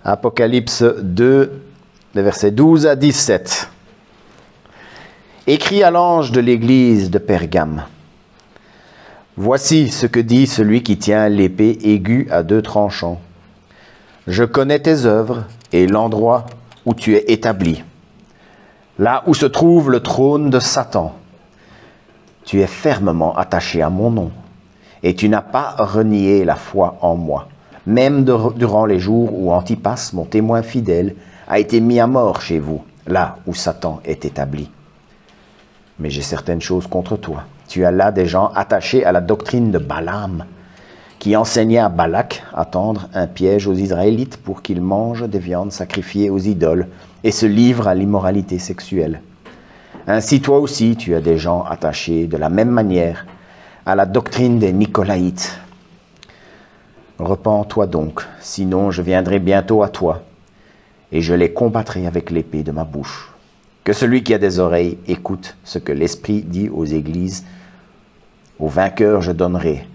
Apocalypse 2, les versets 12 à 17. Écrit à l'ange de l'église de Pergame. Voici ce que dit celui qui tient l'épée aiguë à deux tranchants. Je connais tes œuvres et l'endroit où tu es établi, là où se trouve le trône de Satan. Tu es fermement attaché à mon nom, et tu n'as pas renié la foi en moi, même durant les jours où Antipas, mon témoin fidèle, a été mis à mort chez vous, là où Satan est établi. Mais j'ai certaines choses contre toi. Tu as là des gens attachés à la doctrine de Balaam, qui enseignait à Balak à tendre un piège aux Israélites pour qu'ils mangent des viandes sacrifiées aux idoles et se livrent à l'immoralité sexuelle. Ainsi toi aussi tu as des gens attachés de la même manière à la doctrine des Nicolaïtes. Repens-toi donc, sinon je viendrai bientôt à toi, et je les combattrai avec l'épée de ma bouche. Que celui qui a des oreilles écoute ce que l'Esprit dit aux églises. Au vainqueur je donnerai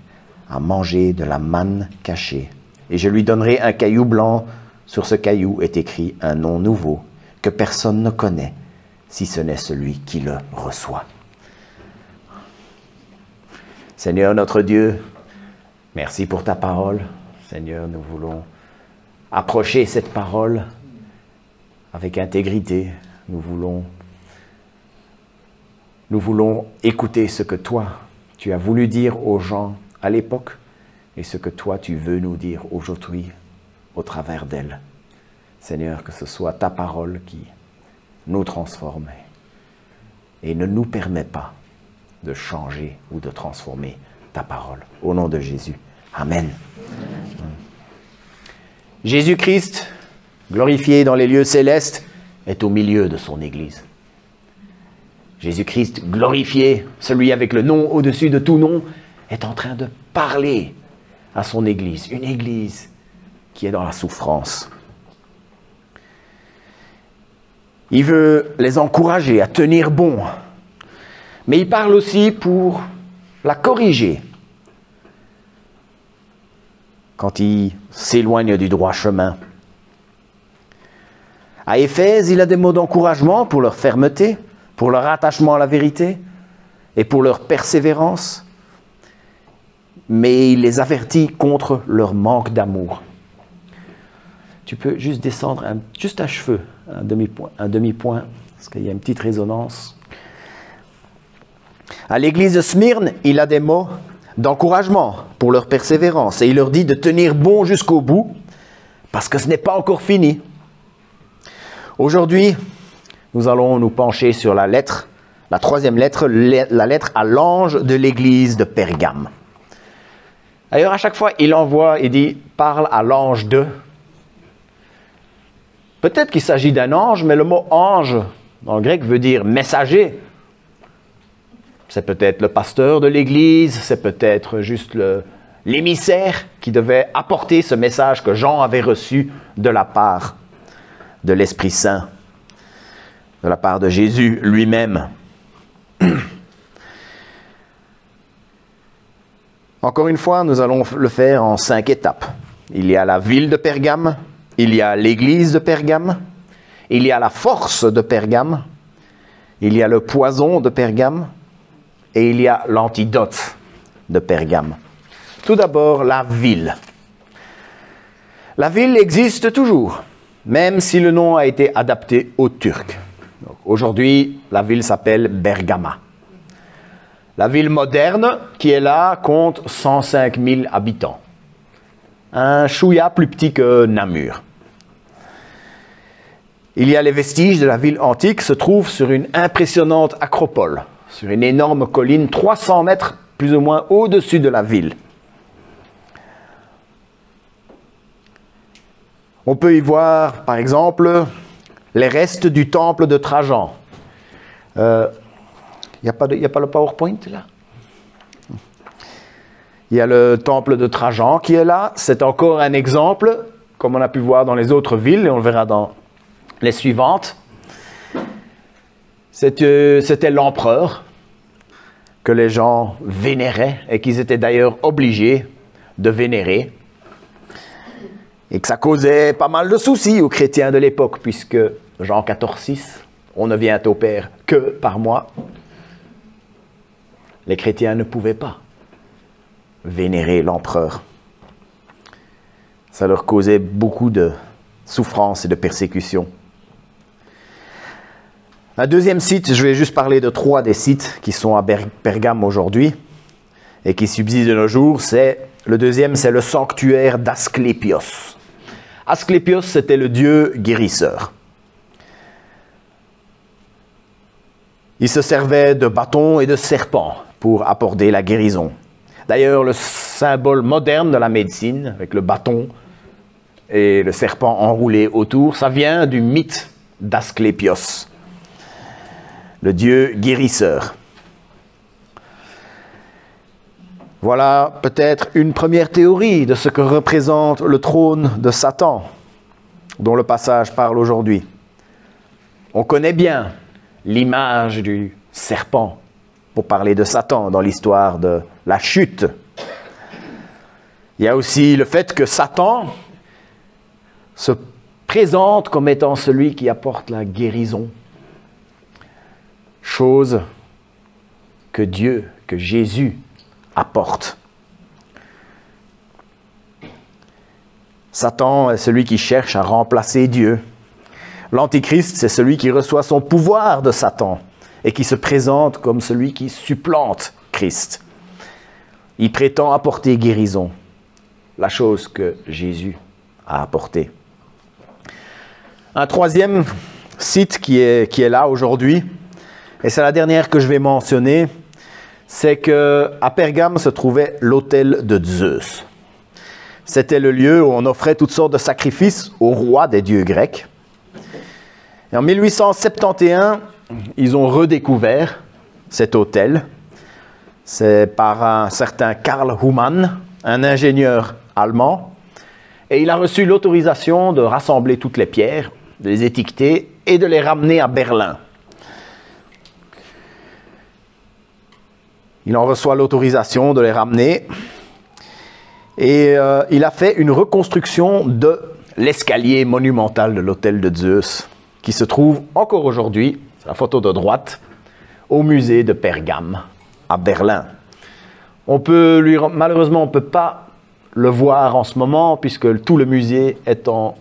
à manger de la manne cachée, et je lui donnerai un caillou blanc. Sur ce caillou est écrit un nom nouveau, que personne ne connaît, si ce n'est celui qui le reçoit. Seigneur notre Dieu, merci pour ta parole. Seigneur, nous voulons approcher cette parole avec intégrité. Nous voulons écouter ce que toi, tu as voulu dire aux gens à l'époque et ce que toi, tu veux nous dire aujourd'hui au travers d'elle. Seigneur, que ce soit ta parole qui nous transforme et ne nous permet pas de changer ou de transformer ta parole. Au nom de Jésus. Amen. Jésus-Christ, glorifié dans les lieux célestes, est au milieu de son Église. Jésus-Christ, glorifié, celui avec le nom au-dessus de tout nom, est en train de parler à son Église, une Église qui est dans la souffrance. Il veut les encourager à tenir bon, mais il parle aussi pour la corriger quand il s'éloigne du droit chemin. À Éphèse, il a des mots d'encouragement pour leur fermeté, pour leur attachement à la vérité et pour leur persévérance, mais il les avertit contre leur manque d'amour. Tu peux juste descendre juste un cheveu, un demi-point, parce qu'il y a une petite résonance. À l'église de Smyrne, il a des mots d'encouragement pour leur persévérance et il leur dit de tenir bon jusqu'au bout, parce que ce n'est pas encore fini. Aujourd'hui, nous allons nous pencher sur la troisième lettre, la lettre à l'ange de l'église de Pergame. D'ailleurs, à chaque fois, il dit « parle à l'ange de ». Peut-être qu'il s'agit d'un ange, mais le mot « ange » dans le grec veut dire « messager ». C'est peut-être le pasteur de l'église, c'est peut-être juste l'émissaire qui devait apporter ce message que Jean avait reçu de la part de l'Esprit Saint, de la part de Jésus lui-même. Encore une fois, nous allons le faire en 5 étapes. Il y a la ville de Pergame, il y a l'église de Pergame, il y a la force de Pergame, il y a le poison de Pergame et il y a l'antidote de Pergame. Tout d'abord, la ville. La ville existe toujours, même si le nom a été adapté au turc. Aujourd'hui, la ville s'appelle Bergama. La ville moderne qui est là compte 105 000 habitants. Un chouïa plus petit que Namur. Il y a les vestiges de la ville antique se trouvent sur une impressionnante acropole, sur une énorme colline 300 mètres plus ou moins au-dessus de la ville. On peut y voir, par exemple, les restes du temple de Trajan. Il n'y a pas le PowerPoint là? Il y a le temple de Trajan qui est là. C'est encore un exemple, comme on a pu voir dans les autres villes, et on le verra dans les suivantes. C'était l'empereur que les gens vénéraient et qu'ils étaient d'ailleurs obligés de vénérer. et que ça causait pas mal de soucis aux chrétiens de l'époque, puisque Jean 14,6, on ne vient au Père que par moi. Les chrétiens ne pouvaient pas vénérer l'empereur. Ça leur causait beaucoup de souffrance et de persécution. Un deuxième site, je vais juste parler de 3 des sites qui sont à Pergame aujourd'hui et qui subsistent de nos jours. Le deuxième, c'est le sanctuaire d'Asclépios. Asclépios, c'était le dieu guérisseur. Il se servait de bâtons et de serpents pour apporter la guérison. D'ailleurs, le symbole moderne de la médecine, avec le bâton et le serpent enroulé autour, ça vient du mythe d'Asclépios, le dieu guérisseur. Voilà peut-être une première théorie de ce que représente le trône de Satan, dont le passage parle aujourd'hui. On connaît bien l'image du serpent pour parler de Satan dans l'histoire de la chute. Il y a aussi le fait que Satan se présente comme étant celui qui apporte la guérison. Chose que Dieu, que Jésus apporte. Satan est celui qui cherche à remplacer Dieu. L'Antichrist, c'est celui qui reçoit son pouvoir de Satan et qui se présente comme celui qui supplante Christ. Il prétend apporter guérison, la chose que Jésus a apportée. Un troisième site qui est là aujourd'hui, et c'est la dernière que je vais mentionner, c'est qu'à Pergame se trouvait l'autel de Zeus. C'était le lieu où on offrait toutes sortes de sacrifices au roi des dieux grecs. Et en 1871, ils ont redécouvert cet autel. C'est par un certain Karl Humann, un ingénieur allemand. Et il a reçu l'autorisation de rassembler toutes les pierres, de les étiqueter et de les ramener à Berlin. Il en reçoit l'autorisation de les ramener. Et il a fait une reconstruction de l'escalier monumental de l'autel de Zeus, qui se trouve encore aujourd'hui, c'est la photo de droite, au musée de Pergame, à Berlin. Malheureusement, on ne peut pas le voir en ce moment, puisque tout le musée est en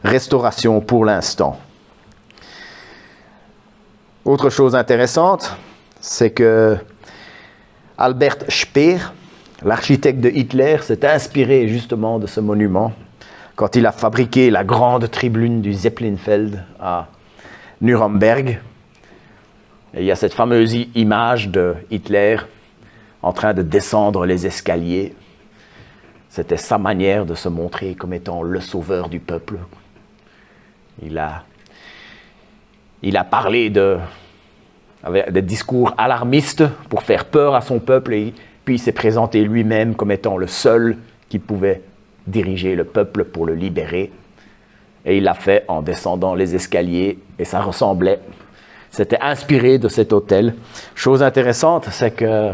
restauration pour l'instant. Autre chose intéressante, c'est que Albert Speer, l'architecte de Hitler, s'est inspiré justement de ce monument quand il a fabriqué la grande tribune du Zeppelinfeld à Nuremberg. Et il y a cette fameuse image de Hitler en train de descendre les escaliers. C'était sa manière de se montrer comme étant le sauveur du peuple. Il a parlé avec des discours alarmistes pour faire peur à son peuple, et puis il s'est présenté lui-même comme étant le seul qui pouvait diriger le peuple pour le libérer. Et il l'a fait en descendant les escaliers, et ça ressemblait, c'était inspiré de cet autel. Chose intéressante, c'est que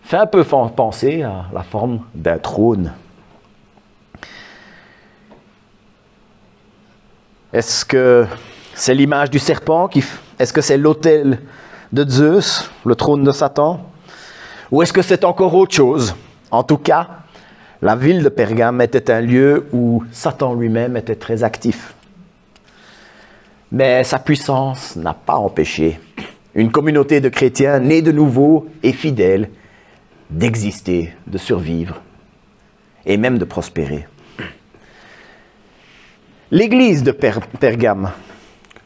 fait un peu penser à la forme d'un trône. Est-ce que c'est l'image du serpent est-ce que c'est l'autel de Zeus, le trône de Satan? Ou est-ce que c'est encore autre chose? En tout cas, la ville de Pergame était un lieu où Satan lui-même était très actif. Mais sa puissance n'a pas empêché une communauté de chrétiens nés de nouveau et fidèles d'exister, de survivre et même de prospérer. L'église de Pergame,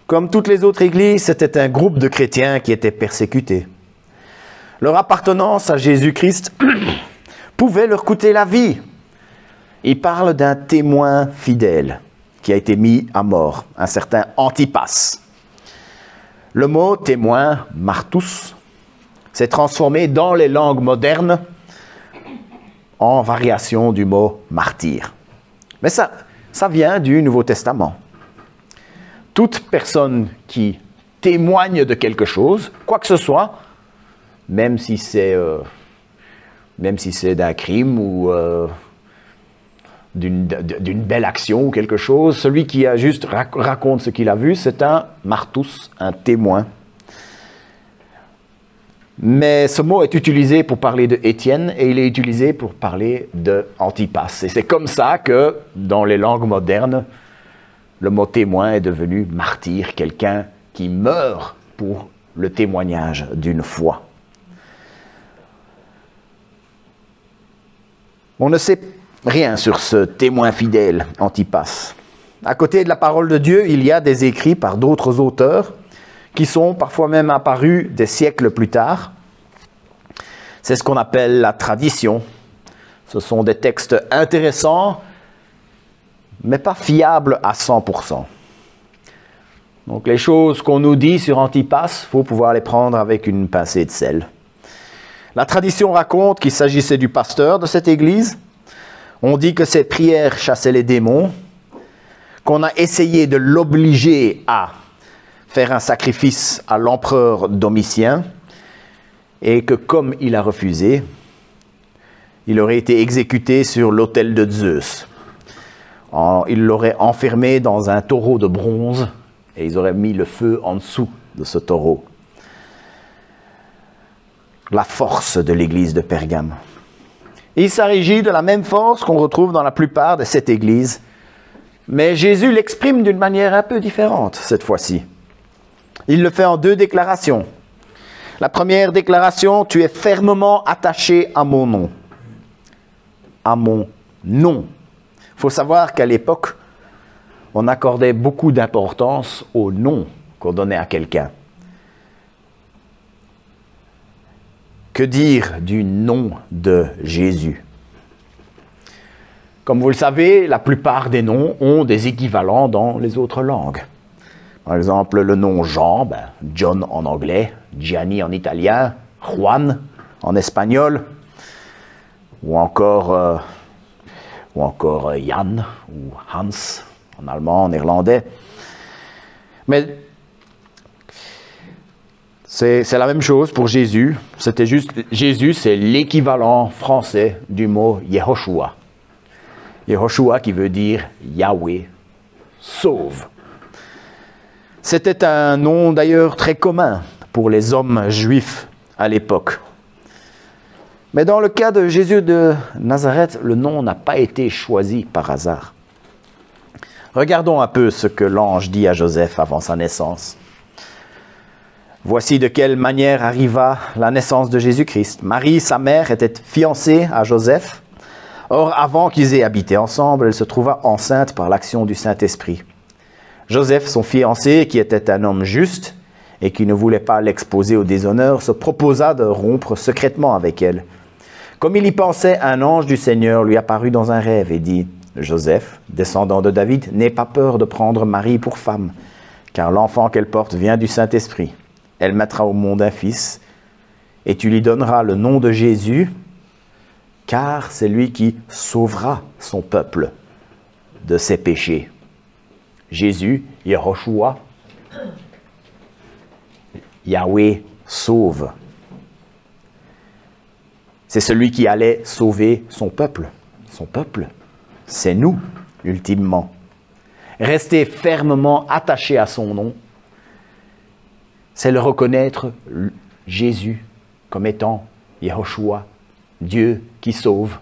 comme toutes les autres églises, c'était un groupe de chrétiens qui étaient persécutés. Leur appartenance à Jésus-Christ pouvait leur coûter la vie. Il parle d'un témoin fidèle qui a été mis à mort, un certain Antipas. Le mot témoin, martus, s'est transformé dans les langues modernes en variation du mot martyr. Mais ça vient du Nouveau Testament. Toute personne qui témoigne de quelque chose, quoi que ce soit, même si c'est d'un crime ou d'une belle action ou quelque chose. Celui qui a juste raconte ce qu'il a vu, c'est un martus, un témoin. Mais ce mot est utilisé pour parler de Étienne et il est utilisé pour parler de Antipas. Et c'est comme ça que, dans les langues modernes, le mot témoin est devenu martyr, quelqu'un qui meurt pour le témoignage d'une foi. On ne sait rien sur ce témoin fidèle, Antipas. À côté de la parole de Dieu, il y a des écrits par d'autres auteurs qui sont parfois même apparus des siècles plus tard. C'est ce qu'on appelle la tradition. Ce sont des textes intéressants, mais pas fiables à 100%. Donc les choses qu'on nous dit sur Antipas, il faut pouvoir les prendre avec une pincée de sel. La tradition raconte qu'il s'agissait du pasteur de cette église. On dit que ses prières chassaient les démons, qu'on a essayé de l'obliger à faire un sacrifice à l'empereur Domitien, et que comme il a refusé, il aurait été exécuté sur l'autel de Zeus. Il l'aurait enfermé dans un taureau de bronze, et ils auraient mis le feu en dessous de ce taureau. La force de l'église de Pergame. Il s'agit de la même force qu'on retrouve dans la plupart de cette église, mais Jésus l'exprime d'une manière un peu différente cette fois-ci. Il le fait en 2 déclarations. La première déclaration, tu es fermement attaché à mon nom. À mon nom. Il faut savoir qu'à l'époque, on accordait beaucoup d'importance au nom qu'on donnait à quelqu'un. Que dire du nom de Jésus? Comme vous le savez, la plupart des noms ont des équivalents dans les autres langues. Par exemple, le nom Jean, John en anglais, Gianni en italien, Juan en espagnol, ou encore Jan ou Hans en allemand, en néerlandais. Mais c'est la même chose pour Jésus. C'était juste, Jésus, c'est l'équivalent français du mot Yehoshua. Yehoshua qui veut dire Yahweh sauve. C'était un nom d'ailleurs très commun pour les hommes juifs à l'époque. Mais dans le cas de Jésus de Nazareth, le nom n'a pas été choisi par hasard. Regardons un peu ce que l'ange dit à Joseph avant sa naissance. Voici de quelle manière arriva la naissance de Jésus-Christ. Marie, sa mère, était fiancée à Joseph. Or, avant qu'ils aient habité ensemble, elle se trouva enceinte par l'action du Saint-Esprit. Joseph, son fiancé, qui était un homme juste et qui ne voulait pas l'exposer au déshonneur, se proposa de rompre secrètement avec elle. Comme il y pensait, un ange du Seigneur lui apparut dans un rêve et dit « Joseph, descendant de David, n'aie pas peur de prendre Marie pour femme, car l'enfant qu'elle porte vient du Saint-Esprit. Elle mettra au monde un fils, et tu lui donneras le nom de Jésus, car c'est lui qui sauvera son peuple de ses péchés. » Jésus, Yehoshua, Yahweh sauve. C'est celui qui allait sauver son peuple. Son peuple, c'est nous, ultimement. Rester fermement attaché à son nom, c'est le reconnaître Jésus comme étant Yehoshua, Dieu qui sauve.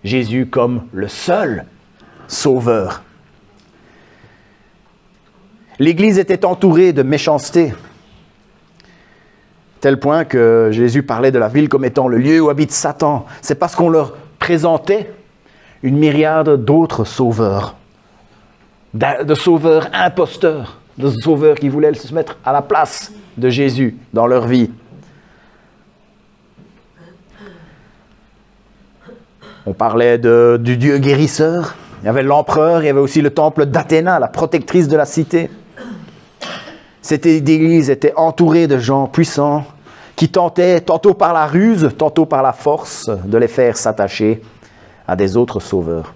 Jésus comme le seul sauveur. L'Église était entourée de méchanceté, tel point que Jésus parlait de la ville comme étant le lieu où habite Satan. C'est parce qu'on leur présentait une myriade d'autres sauveurs, de sauveurs imposteurs, de sauveurs qui voulaient se mettre à la place de Jésus dans leur vie. On parlait du Dieu guérisseur, il y avait l'empereur, il y avait aussi le temple d'Athéna, la protectrice de la cité. Cette église était entourée de gens puissants qui tentaient, tantôt par la ruse, tantôt par la force, de les faire s'attacher à des autres sauveurs.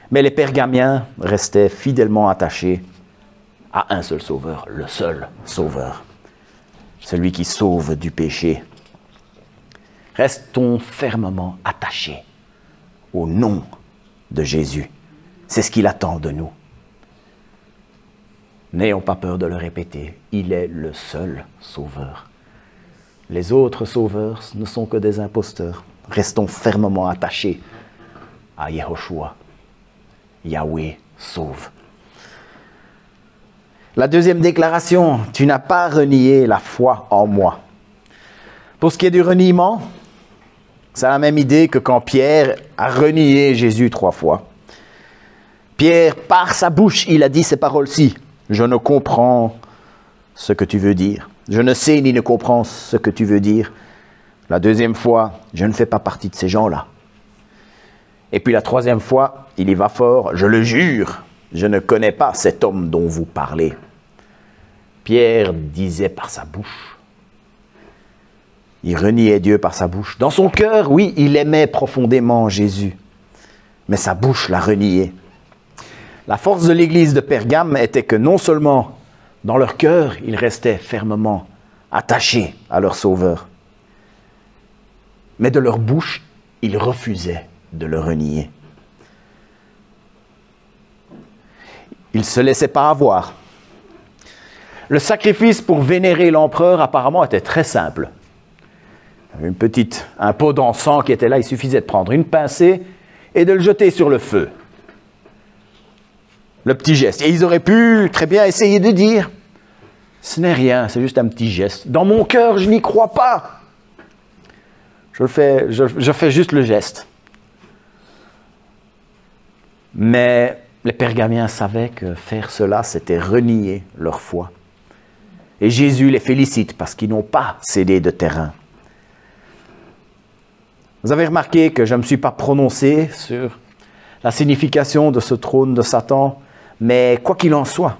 Mais les Pergamiens restaient fidèlement attachés à un seul sauveur, le seul sauveur, celui qui sauve du péché. Restons fermement attachés au nom de Jésus. C'est ce qu'il attend de nous. N'ayons pas peur de le répéter, il est le seul sauveur. Les autres sauveurs ne sont que des imposteurs. Restons fermement attachés à Yehoshua. Yahweh sauve. La deuxième déclaration, tu n'as pas renié la foi en moi. Pour ce qui est du reniement, c'est la même idée que quand Pierre a renié Jésus 3 fois. Pierre, par sa bouche, il a dit ces paroles-ci. Je ne comprends ce que tu veux dire. Je ne sais ni ne comprends ce que tu veux dire. La deuxième fois, je ne fais pas partie de ces gens-là. Et puis la troisième fois, il y va fort. Je le jure, je ne connais pas cet homme dont vous parlez. Pierre disait par sa bouche. Il reniait Dieu par sa bouche. Dans son cœur, oui, il aimait profondément Jésus. Mais sa bouche l'a renié. La force de l'église de Pergame était que non seulement dans leur cœur, ils restaient fermement attachés à leur Sauveur, mais de leur bouche, ils refusaient de le renier. Ils ne se laissaient pas avoir. Le sacrifice pour vénérer l'empereur apparemment était très simple. Un pot d'encens qui était là, il suffisait de prendre une pincée et de le jeter sur le feu. Le petit geste. Et ils auraient pu très bien essayer de dire, ce n'est rien, c'est juste un petit geste. Dans mon cœur, je n'y crois pas. Je fais juste le geste. Mais les Pergamiens savaient que faire cela, c'était renier leur foi. Et Jésus les félicite parce qu'ils n'ont pas cédé de terrain. Vous avez remarqué que je ne me suis pas prononcé sur la signification de ce trône de Satan, mais quoi qu'il en soit,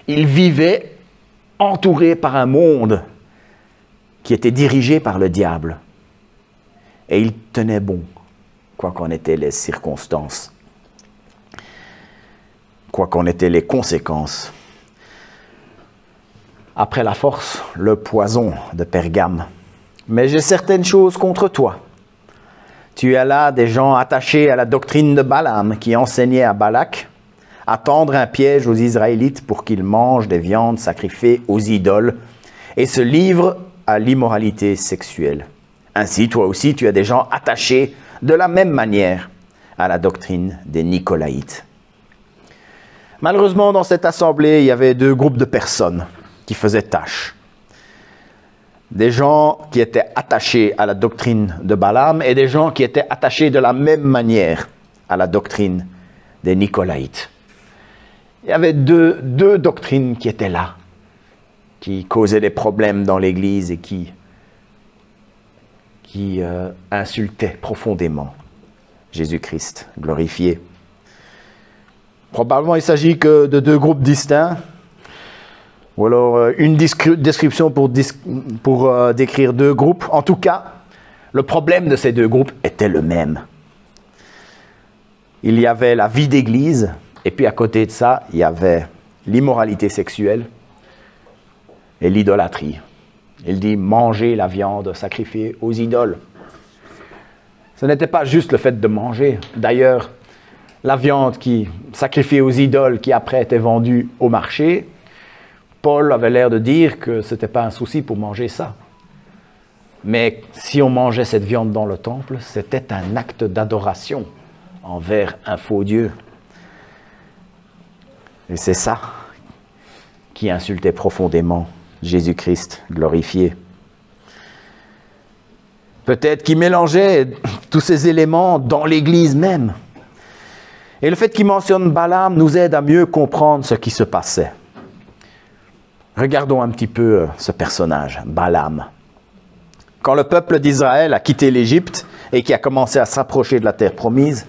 il vivait entouré par un monde qui était dirigé par le diable. Et il tenait bon, quoi qu'en étaient les circonstances, quoi qu'en étaient les conséquences. Après la force, le poison de Pergame. Mais j'ai certaines choses contre toi. Tu as là des gens attachés à la doctrine de Balaam qui enseignait à Balak à tendre un piège aux Israélites pour qu'ils mangent des viandes sacrifiées aux idoles et se livrent à l'immoralité sexuelle. Ainsi, toi aussi, tu as des gens attachés de la même manière à la doctrine des Nicolaïtes. Malheureusement, dans cette assemblée, il y avait 2 groupes de personnes qui faisaient tâche. Des gens qui étaient attachés à la doctrine de Balaam et des gens qui étaient attachés de la même manière à la doctrine des Nicolaïtes. Il y avait deux doctrines qui étaient là, qui causaient des problèmes dans l'Église et qui insultaient profondément Jésus-Christ glorifié. Probablement, il s'agit que de 2 groupes distincts, ou alors une description pour décrire 2 groupes. En tout cas, le problème de ces 2 groupes était le même. Il y avait la vie d'église, et puis à côté de ça, il y avait l'immoralité sexuelle et l'idolâtrie. Il dit « manger la viande sacrifiée aux idoles ». Ce n'était pas juste le fait de manger. D'ailleurs, la viande sacrifiée aux idoles qui après était vendue au marché, Paul avait l'air de dire que ce n'était pas un souci pour manger ça. Mais si on mangeait cette viande dans le temple, c'était un acte d'adoration envers un faux Dieu. Et c'est ça qui insultait profondément Jésus-Christ glorifié. Peut-être qu'il mélangeait tous ces éléments dans l'Église même. Et le fait qu'il mentionne Balaam nous aide à mieux comprendre ce qui se passait. Regardons un petit peu ce personnage, Balaam. Quand le peuple d'Israël a quitté l'Égypte et qui a commencé à s'approcher de la terre promise,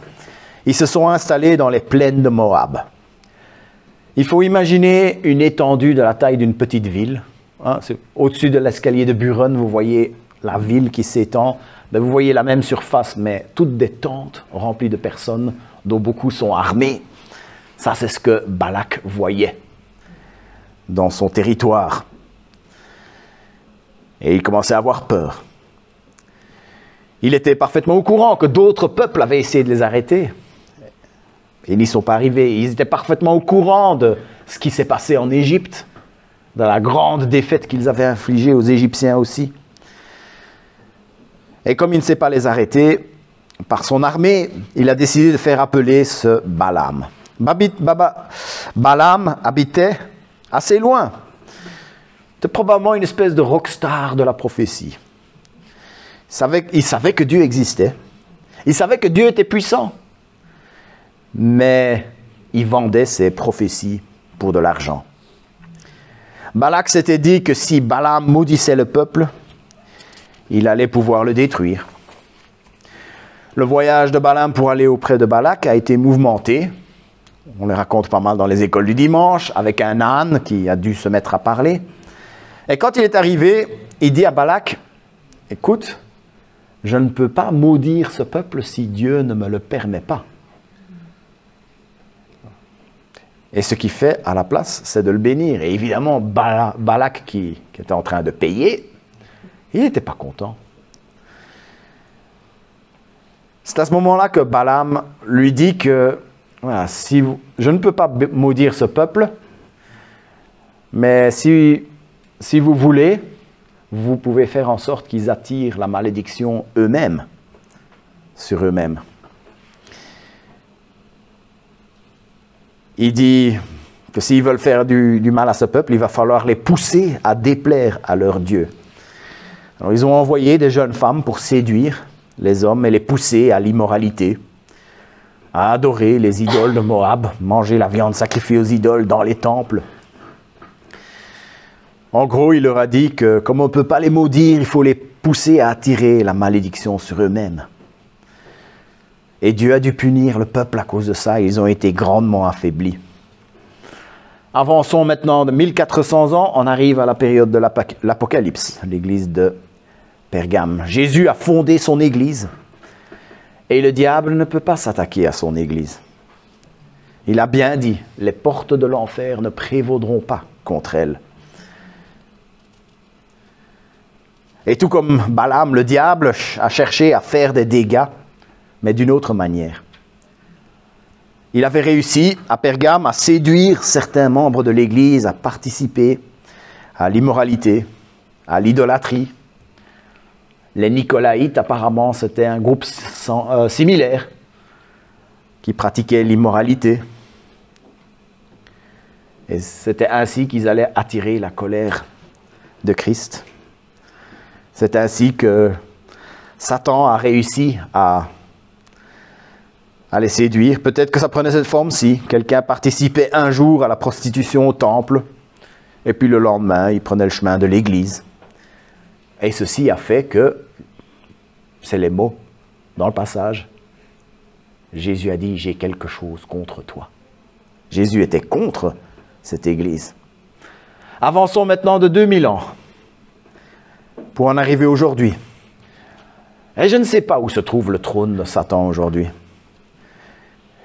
ils se sont installés dans les plaines de Moab. Il faut imaginer une étendue de la taille d'une petite ville. Au-dessus de l'escalier de Buren, vous voyez la ville qui s'étend. Vous voyez la même surface, mais toutes des tentes remplies de personnes, dont beaucoup sont armés. Ça, c'est ce que Balak voyait dans son territoire. Et il commençait à avoir peur. Il était parfaitement au courant que d'autres peuples avaient essayé de les arrêter. Ils n'y sont pas arrivés. Ils étaient parfaitement au courant de ce qui s'est passé en Égypte, de la grande défaite qu'ils avaient infligée aux Égyptiens aussi. Et comme il ne sait pas les arrêter, par son armée, il a décidé de faire appeler ce Balaam. Balaam habitait assez loin. C'était probablement une espèce de rockstar de la prophétie. Il savait que Dieu existait. Il savait que Dieu était puissant. Mais il vendait ses prophéties pour de l'argent. Balak s'était dit que si Balaam maudissait le peuple, il allait pouvoir le détruire. Le voyage de Balaam pour aller auprès de Balak a été mouvementé. On le raconte pas mal dans les écoles du dimanche, avec un âne qui a dû se mettre à parler. Et quand il est arrivé, il dit à Balak, « Écoute, je ne peux pas maudire ce peuple si Dieu ne me le permet pas. » Et ce qu'il fait à la place, c'est de le bénir. Et évidemment, Balak, qui était en train de payer, il n'était pas content. C'est à ce moment-là que Balaam lui dit que voilà, je ne peux pas maudire ce peuple, mais si vous voulez, vous pouvez faire en sorte qu'ils attirent la malédiction eux-mêmes, sur eux-mêmes. Il dit que s'ils veulent faire du mal à ce peuple, il va falloir les pousser à déplaire à leur Dieu. Alors, ils ont envoyé des jeunes femmes pour séduire les hommes et les pousser à l'immoralité, à adorer les idoles de Moab, manger la viande sacrifiée aux idoles dans les temples. En gros, il leur a dit que comme on ne peut pas les maudire, il faut les pousser à attirer la malédiction sur eux-mêmes. Et Dieu a dû punir le peuple à cause de ça. Ils ont été grandement affaiblis. Avançons maintenant de 1400 ans, on arrive à la période de l'Apocalypse, l'église de Pergame. Jésus a fondé son église et le diable ne peut pas s'attaquer à son église. Il a bien dit, les portes de l'enfer ne prévaudront pas contre elle. Et tout comme Balaam, le diable a cherché à faire des dégâts, mais d'une autre manière. Il avait réussi à Pergame à séduire certains membres de l'Église à participer à l'immoralité, à l'idolâtrie. Les Nicolaïtes, apparemment, c'était un groupe similaire qui pratiquait l'immoralité. Et c'était ainsi qu'ils allaient attirer la colère de Christ. C'est ainsi que Satan a réussi à les séduire. Peut-être que ça prenait cette forme-ci. Quelqu'un participait un jour à la prostitution au temple, et puis le lendemain, il prenait le chemin de l'église. Et ceci a fait que, c'est les mots dans le passage, Jésus a dit, j'ai quelque chose contre toi. Jésus était contre cette église. Avançons maintenant de 2000 ans, pour en arriver aujourd'hui. Et je ne sais pas où se trouve le trône de Satan aujourd'hui.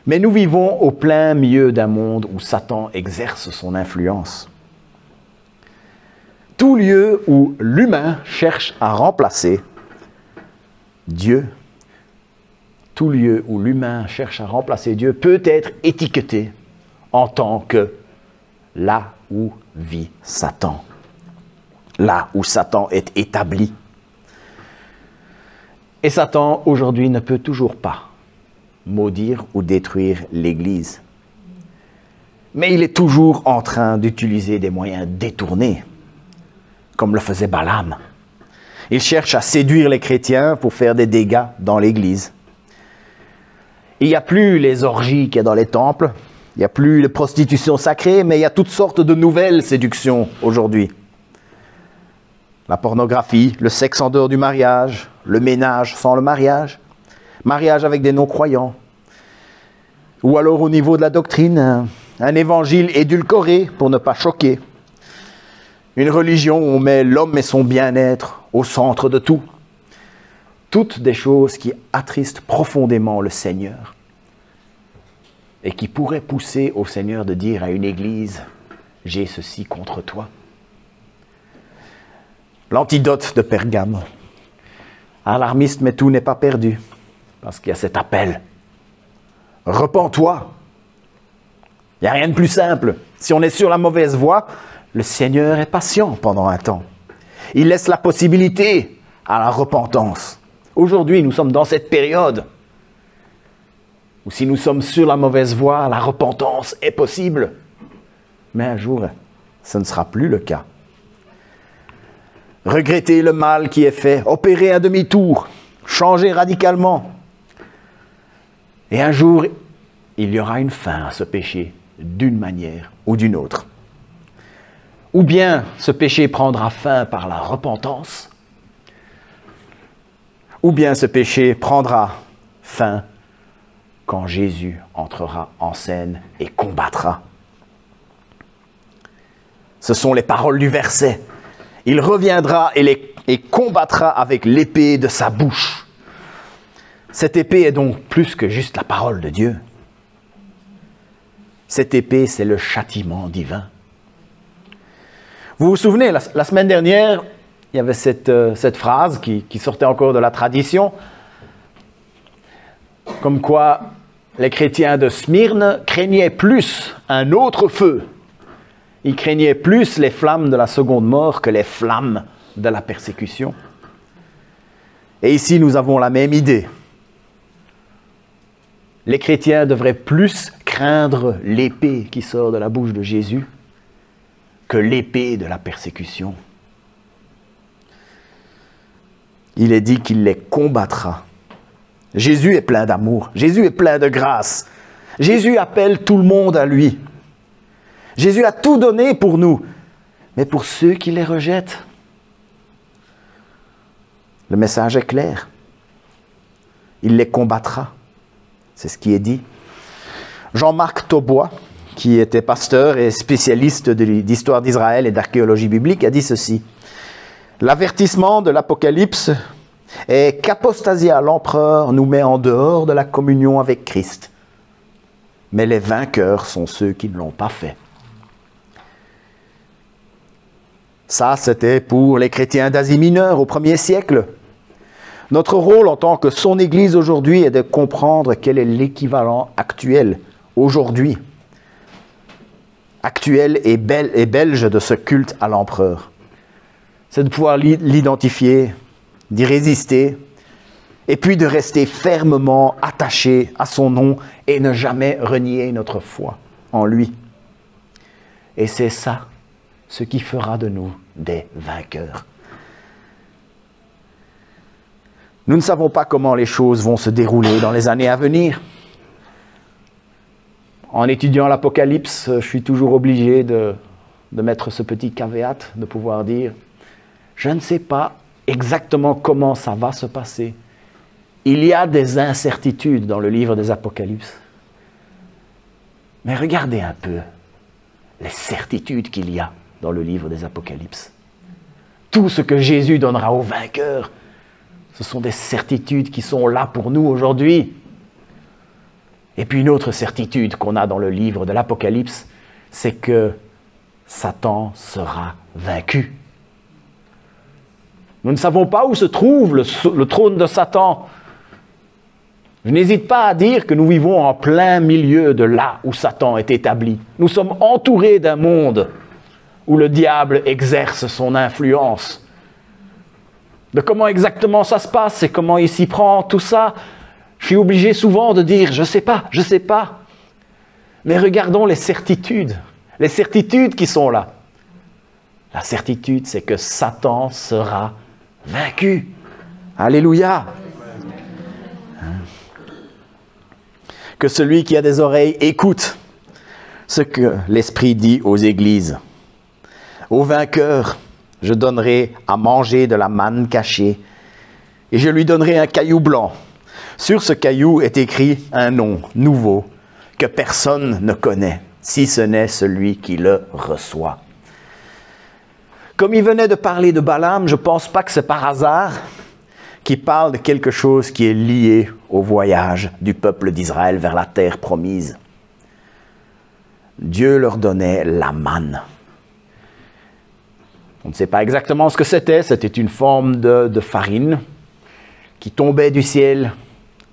Mais nous vivons au plein milieu d'un monde où Satan exerce son influence. Tout lieu où l'humain cherche à remplacer Dieu, tout lieu où l'humain cherche à remplacer Dieu peut être étiqueté en tant que là où vit Satan, là où Satan est établi. Et Satan, aujourd'hui, ne peut toujours pas maudire ou détruire l'Église. Mais il est toujours en train d'utiliser des moyens détournés, comme le faisait Balaam. Il cherche à séduire les chrétiens pour faire des dégâts dans l'Église. Il n'y a plus les orgies qu'il y a dans les temples, il n'y a plus les prostitutions sacrées, mais il y a toutes sortes de nouvelles séductions aujourd'hui. La pornographie, le sexe en dehors du mariage, le ménage sans le mariage, mariage avec des non-croyants. Ou alors au niveau de la doctrine, un évangile édulcoré pour ne pas choquer. Une religion où on met l'homme et son bien-être au centre de tout. Toutes des choses qui attristent profondément le Seigneur et qui pourraient pousser au Seigneur de dire à une église, « J'ai ceci contre toi ». L'antidote de Pergame. Alarmiste, mais tout n'est pas perdu, parce qu'il y a cet appel. Repens-toi Il n'y a rien de plus simple. Si on est sur la mauvaise voie, le Seigneur est patient pendant un temps. Il laisse la possibilité à la repentance. Aujourd'hui, nous sommes dans cette période où si nous sommes sur la mauvaise voie, la repentance est possible. Mais un jour, ce ne sera plus le cas. Regretter le mal qui est fait, opérer un demi-tour, changer radicalement. Et un jour, il y aura une fin à ce péché, d'une manière ou d'une autre. Ou bien ce péché prendra fin par la repentance, ou bien ce péché prendra fin quand Jésus entrera en scène et combattra. Ce sont les paroles du verset. Il reviendra et combattra avec l'épée de sa bouche. Cette épée est donc plus que juste la parole de Dieu. Cette épée, c'est le châtiment divin. Vous vous souvenez, la semaine dernière, il y avait cette phrase qui sortait encore de la tradition, comme quoi les chrétiens de Smyrne craignaient plus un autre feu. Ils craignaient plus les flammes de la seconde mort que les flammes de la persécution. Et ici, nous avons la même idée. Les chrétiens devraient plus craindre l'épée qui sort de la bouche de Jésus que l'épée de la persécution. Il est dit qu'il les combattra. Jésus est plein d'amour. Jésus est plein de grâce. Jésus appelle tout le monde à lui. Jésus a tout donné pour nous, mais pour ceux qui les rejettent. Le message est clair. Il les combattra. C'est ce qui est dit. Jean-Marc Taubois, qui était pasteur et spécialiste d'histoire d'Israël et d'archéologie biblique, a dit ceci. L'avertissement de l'Apocalypse est qu'apostasier à l'empereur nous met en dehors de la communion avec Christ. Mais les vainqueurs sont ceux qui ne l'ont pas fait. Ça, c'était pour les chrétiens d'Asie mineure au 1er siècle. Notre rôle en tant que son Église aujourd'hui est de comprendre quel est l'équivalent actuel, aujourd'hui, actuel et belge de ce culte à l'empereur. C'est de pouvoir l'identifier, d'y résister, et puis de rester fermement attaché à son nom et ne jamais renier notre foi en lui. Et c'est ça, ce qui fera de nous des vainqueurs. Nous ne savons pas comment les choses vont se dérouler dans les années à venir. En étudiant l'Apocalypse, je suis toujours obligé de mettre ce petit caveat, de pouvoir dire « Je ne sais pas exactement comment ça va se passer. Il y a des incertitudes dans le livre des Apocalypses. Mais regardez un peu les certitudes qu'il y a dans le livre des Apocalypses. Tout ce que Jésus donnera aux vainqueurs, ce sont des certitudes qui sont là pour nous aujourd'hui. Et puis une autre certitude qu'on a dans le livre de l'Apocalypse, c'est que Satan sera vaincu. Nous ne savons pas où se trouve le trône de Satan. Je n'hésite pas à dire que nous vivons en plein milieu de là où Satan est établi. Nous sommes entourés d'un monde où le diable exerce son influence. De comment exactement ça se passe et comment il s'y prend, tout ça, je suis obligé souvent de dire « je sais pas ». Mais regardons les certitudes qui sont là. La certitude, c'est que Satan sera vaincu. Alléluia. Que celui qui a des oreilles écoute ce que l'Esprit dit aux églises. Au vainqueur, je donnerai à manger de la manne cachée, et je lui donnerai un caillou blanc. Sur ce caillou est écrit un nom nouveau que personne ne connaît, si ce n'est celui qui le reçoit. Comme il venait de parler de Balaam, je ne pense pas que c'est par hasard qu'il parle de quelque chose qui est lié au voyage du peuple d'Israël vers la terre promise. Dieu leur donnait la manne. On ne sait pas exactement ce que c'était. C'était une forme de farine qui tombait du ciel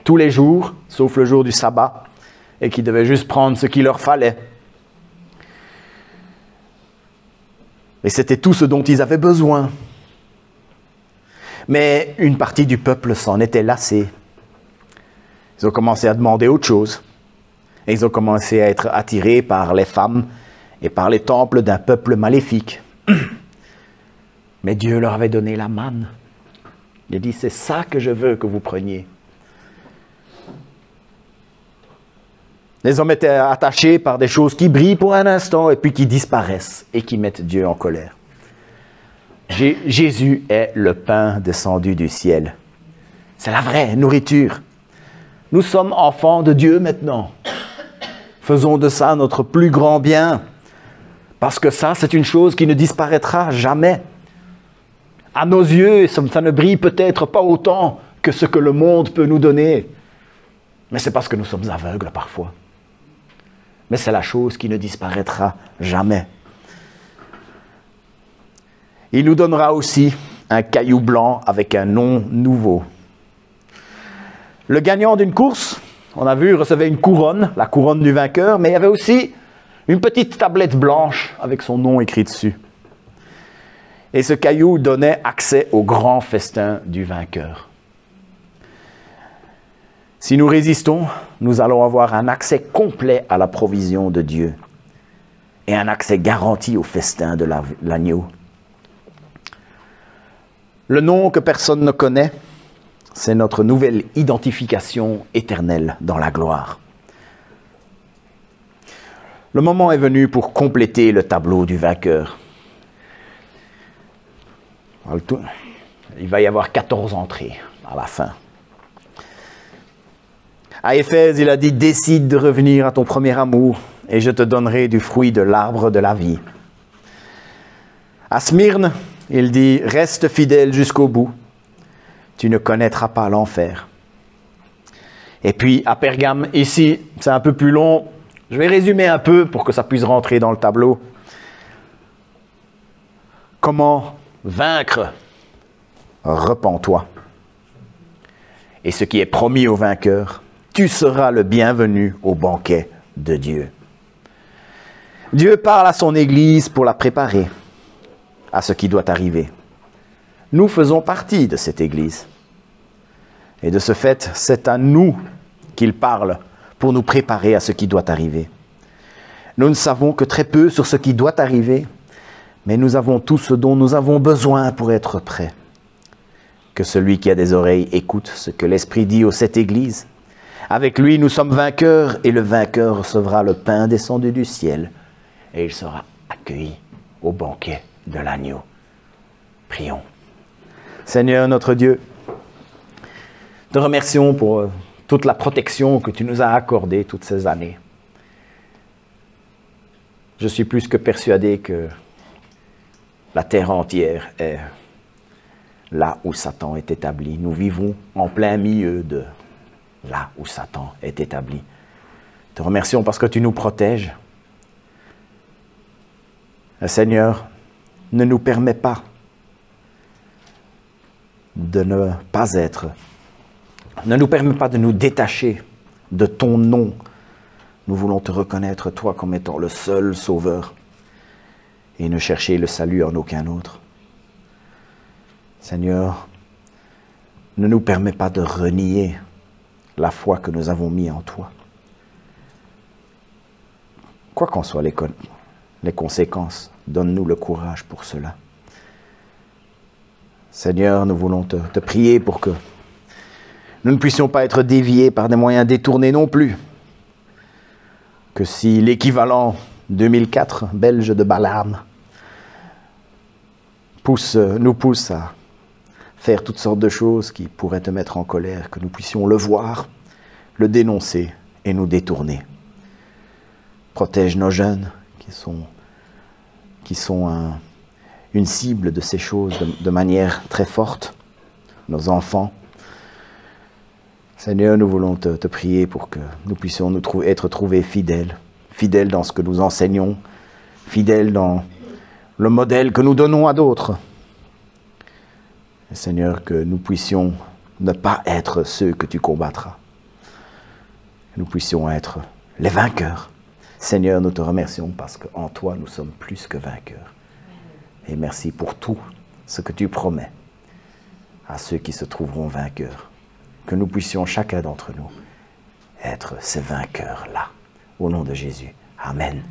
tous les jours, sauf le jour du sabbat, et qui devait juste prendre ce qu'il leur fallait. Et c'était tout ce dont ils avaient besoin. Mais une partie du peuple s'en était lassée. Ils ont commencé à demander autre chose. Et ils ont commencé à être attirés par les femmes et par les temples d'un peuple maléfique. Mais Dieu leur avait donné la manne. Il a dit, c'est ça que je veux que vous preniez. Les hommes étaient attachés par des choses qui brillent pour un instant et puis qui disparaissent et qui mettent Dieu en colère. Jésus est le pain descendu du ciel. C'est la vraie nourriture. Nous sommes enfants de Dieu maintenant. Faisons de ça notre plus grand bien. Parce que ça, c'est une chose qui ne disparaîtra jamais. À nos yeux, ça ne brille peut-être pas autant que ce que le monde peut nous donner. Mais c'est parce que nous sommes aveugles parfois. Mais c'est la chose qui ne disparaîtra jamais. Il nous donnera aussi un caillou blanc avec un nom nouveau. Le gagnant d'une course, on a vu, recevait une couronne, la couronne du vainqueur, mais il y avait aussi une petite tablette blanche avec son nom écrit dessus. Et ce caillou donnait accès au grand festin du vainqueur. Si nous résistons, nous allons avoir un accès complet à la provision de Dieu et un accès garanti au festin de l'agneau. Le nom que personne ne connaît, c'est notre nouvelle identification éternelle dans la gloire. Le moment est venu pour compléter le tableau du vainqueur. Il va y avoir 14 entrées à la fin. À Éphèse, il a dit « Décide de revenir à ton premier amour et je te donnerai du fruit de l'arbre de la vie. » À Smyrne, il dit « Reste fidèle jusqu'au bout, tu ne connaîtras pas l'enfer. » Et puis à Pergame, ici, c'est un peu plus long. Je vais résumer un peu pour que ça puisse rentrer dans le tableau. Comment vaincre? Repens-toi. Et ce qui est promis au vainqueur, tu seras le bienvenu au banquet de Dieu. Dieu parle à son Église pour la préparer à ce qui doit arriver. Nous faisons partie de cette Église. Et de ce fait, c'est à nous qu'il parle pour nous préparer à ce qui doit arriver. Nous ne savons que très peu sur ce qui doit arriver, mais nous avons tout ce dont nous avons besoin pour être prêts. Que celui qui a des oreilles écoute ce que l'Esprit dit aux sept églises. Avec lui, nous sommes vainqueurs, et le vainqueur recevra le pain descendu du ciel, et il sera accueilli au banquet de l'agneau. Prions. Seigneur notre Dieu, te remercions pour toute la protection que tu nous as accordée toutes ces années. Je suis plus que persuadé que la terre entière est là où Satan est établi. Nous vivons en plein milieu de là où Satan est établi. Te remercions parce que tu nous protèges. Seigneur, ne nous permets pas de ne pas être, ne nous permets pas de nous détacher de ton nom. Nous voulons te reconnaître, toi, comme étant le seul sauveur et ne chercher le salut en aucun autre. Seigneur, ne nous permets pas de renier la foi que nous avons mise en toi. Quoi qu'en soient les conséquences, donne-nous le courage pour cela. Seigneur, nous voulons te prier pour que nous ne puissions pas être déviés par des moyens détournés non plus. Que si l'équivalent 2004 belge de Balaam nous pousse à faire toutes sortes de choses qui pourraient te mettre en colère, que nous puissions le voir, le dénoncer et nous détourner. Protège nos jeunes qui sont une cible de ces choses de manière très forte, nos enfants. Seigneur, nous voulons te prier pour que nous puissions être trouvés fidèles, fidèles dans ce que nous enseignons, fidèles dans le modèle que nous donnons à d'autres. Et Seigneur, que nous puissions ne pas être ceux que tu combattras. Que nous puissions être les vainqueurs. Seigneur, nous te remercions parce qu'en toi, nous sommes plus que vainqueurs. Et merci pour tout ce que tu promets à ceux qui se trouveront vainqueurs. Que nous puissions, chacun d'entre nous, être ces vainqueurs-là. Au nom de Jésus. Amen.